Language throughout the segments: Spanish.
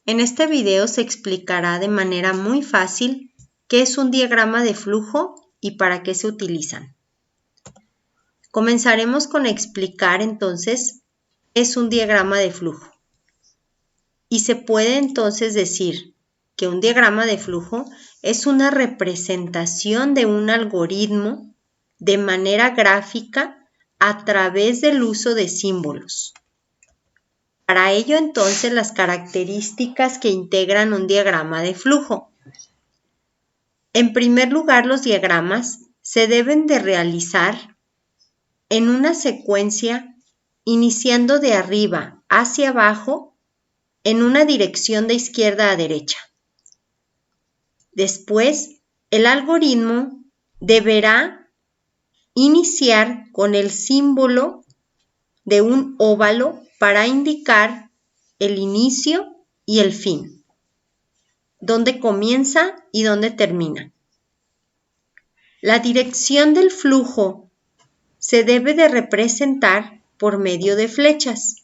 En este video se explicará de manera muy fácil qué es un diagrama de flujo y para qué se utilizan. Comenzaremos con explicar entonces qué es un diagrama de flujo. Y se puede entonces decir que un diagrama de flujo es una representación de un algoritmo de manera gráfica a través del uso de símbolos. Para ello entonces las características que integran un diagrama de flujo. En primer lugar, los diagramas se deben de realizar en una secuencia iniciando de arriba hacia abajo en una dirección de izquierda a derecha. Después, el algoritmo deberá iniciar con el símbolo de un óvalo para indicar el inicio y el fin, dónde comienza y dónde termina. La dirección del flujo se debe de representar por medio de flechas.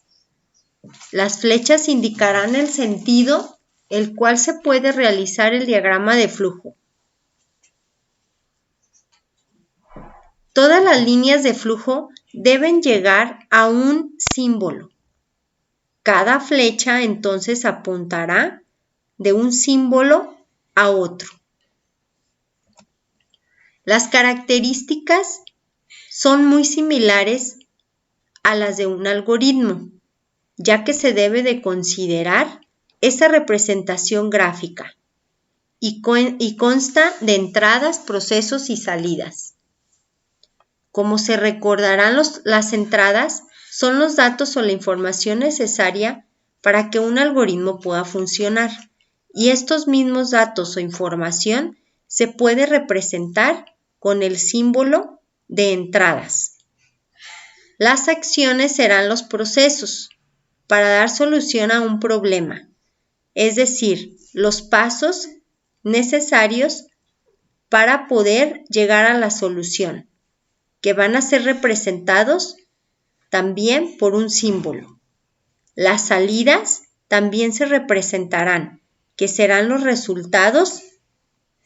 Las flechas indicarán el sentido el cual se puede realizar el diagrama de flujo. Todas las líneas de flujo deben llegar a un símbolo. Cada flecha entonces apuntará de un símbolo a otro. Las características son muy similares a las de un algoritmo, ya que se debe de considerar esa representación gráfica y consta de entradas, procesos y salidas. Como se recordarán, las entradas son los datos o la información necesaria para que un algoritmo pueda funcionar, y estos mismos datos o información se puede representar con el símbolo de entradas. Las acciones serán los procesos para dar solución a un problema, es decir, los pasos necesarios para poder llegar a la solución, que van a ser representados también por un símbolo. Las salidas también se representarán, que serán los resultados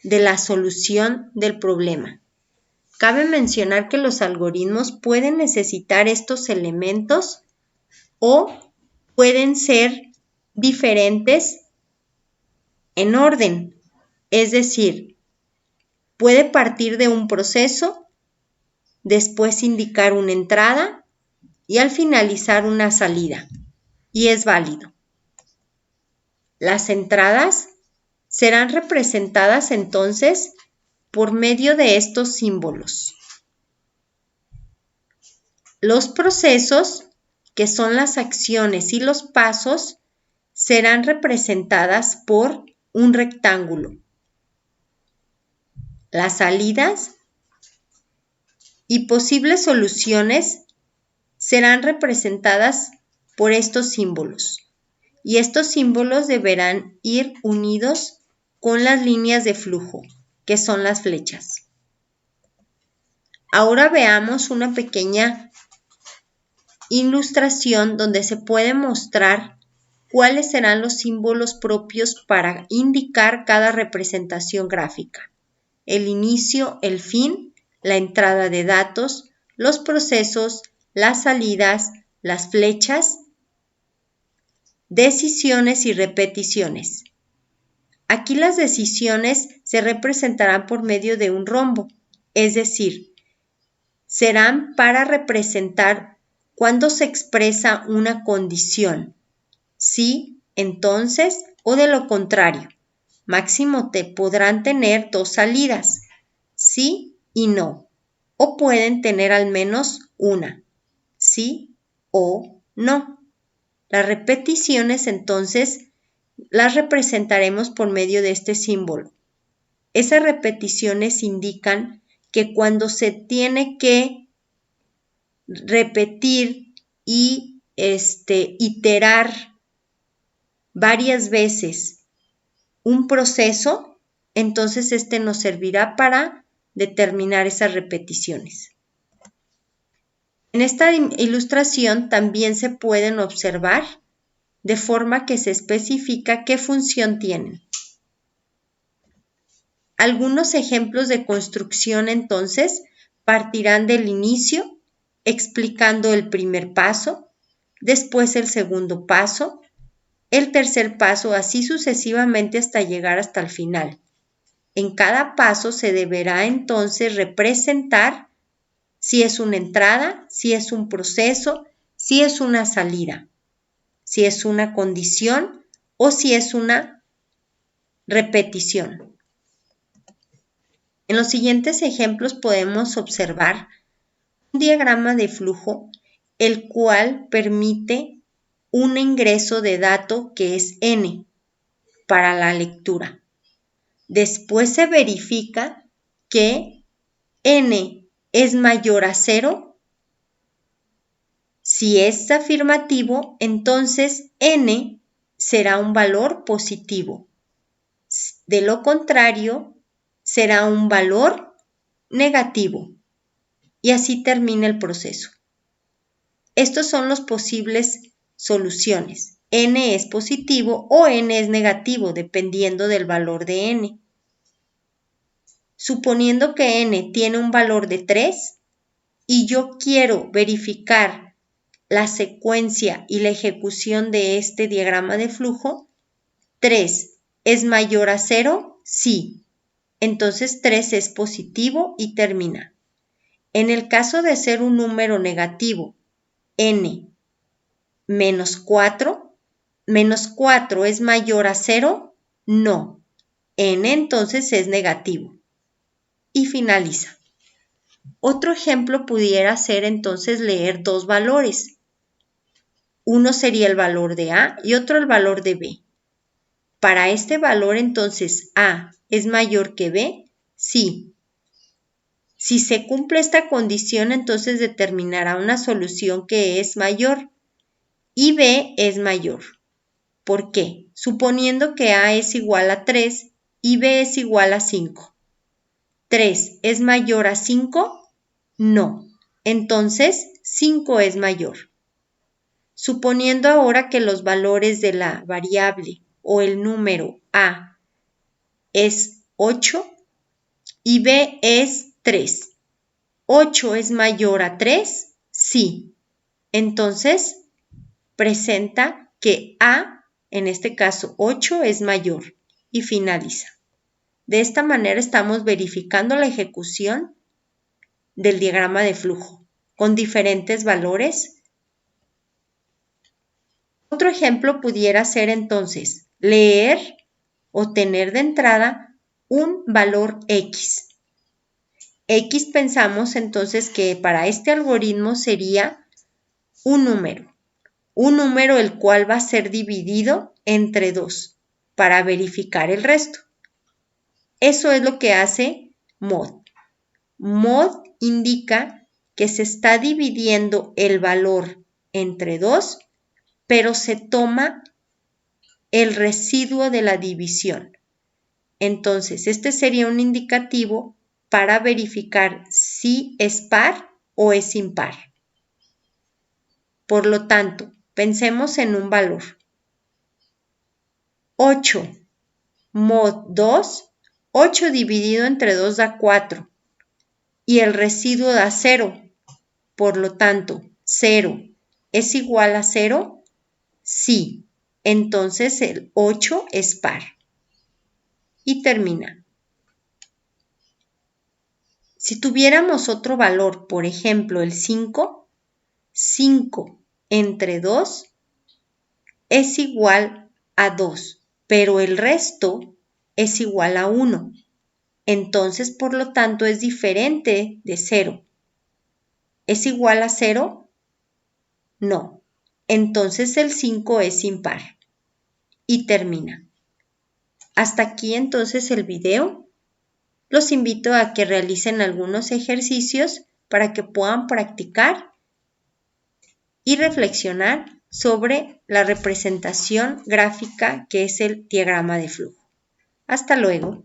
de la solución del problema. Cabe mencionar que los algoritmos pueden necesitar estos elementos o pueden ser diferentes en orden, es decir, puede partir de un proceso, después indicar una entrada y al finalizar una salida, y es válido. Las entradas serán representadas entonces por medio de estos símbolos. Los procesos, que son las acciones y los pasos, serán representadas por un rectángulo. Las salidas y posibles soluciones serán representadas por estos símbolos, y estos símbolos deberán ir unidos con las líneas de flujo, que son las flechas. Ahora veamos una pequeña ilustración donde se puede mostrar cuáles serán los símbolos propios para indicar cada representación gráfica: el inicio, el fin, la entrada de datos, los procesos, las salidas, las flechas, decisiones y repeticiones. Aquí las decisiones se representarán por medio de un rombo, es decir, serán para representar cuando se expresa una condición, sí, entonces o de lo contrario. Máximo podrán tener dos salidas, sí y no, o pueden tener al menos una, sí o no. Las repeticiones entonces las representaremos por medio de este símbolo. Esas repeticiones indican que cuando se tiene que repetir y iterar varias veces un proceso, entonces nos servirá para determinar esas repeticiones. En esta ilustración también se pueden observar de forma que se especifica qué función tienen. Algunos ejemplos de construcción entonces partirán del inicio, explicando el primer paso, después el segundo paso, el tercer paso, así sucesivamente hasta llegar hasta el final. En cada paso se deberá entonces representar si es una entrada, si es un proceso, si es una salida, si es una condición o si es una repetición. En los siguientes ejemplos podemos observar un diagrama de flujo, el cual permite un ingreso de dato que es n para la lectura. Después se verifica que n es mayor a 0. Si es afirmativo, entonces n será un valor positivo. De lo contrario, será un valor negativo. Y así termina el proceso. Estos son los posibles soluciones. N es positivo o n es negativo, dependiendo del valor de n. Suponiendo que n tiene un valor de 3 y yo quiero verificar la secuencia y la ejecución de este diagrama de flujo, 3 es mayor a 0, sí. Entonces 3 es positivo y termina. En el caso de ser un número negativo, n menos 4, menos 4 es mayor a 0, no. N entonces es negativo. Y finaliza. Otro ejemplo pudiera ser entonces leer dos valores. Uno sería el valor de A y otro el valor de B. Para este valor entonces A es mayor que B, sí. Si se cumple esta condición, entonces determinará una solución que es mayor y B es mayor. ¿Por qué? Suponiendo que A es igual a 3 y B es igual a 5. ¿3 es mayor a 5? No. Entonces, 5 es mayor. Suponiendo ahora que los valores de la variable o el número A es 8 y B es 3. ¿8 es mayor a 3? Sí. Entonces, presenta que A, en este caso 8, es mayor y finaliza. De esta manera estamos verificando la ejecución del diagrama de flujo con diferentes valores. Otro ejemplo pudiera ser entonces leer o tener de entrada un valor X. X pensamos entonces que para este algoritmo sería un número el cual va a ser dividido entre 2 para verificar el resto. Eso es lo que hace mod. Mod indica que se está dividiendo el valor entre 2, pero se toma el residuo de la división. Entonces, este sería un indicativo para verificar si es par o es impar. Por lo tanto, pensemos en un valor. 8 mod 2, 8 dividido entre 2 da 4 y el residuo da 0. Por lo tanto, 0 es igual a 0, sí. Entonces el 8 es par. Y termina. Si tuviéramos otro valor, por ejemplo el 5, 5 entre 2 es igual a 2, pero el resto es igual a 1. Entonces, por lo tanto, es diferente de 0. ¿Es igual a 0? No. Entonces el 5 es impar. Y termina. Hasta aquí entonces el video. Los invito a que realicen algunos ejercicios para que puedan practicar y reflexionar sobre la representación gráfica que es el diagrama de flujo. Hasta luego.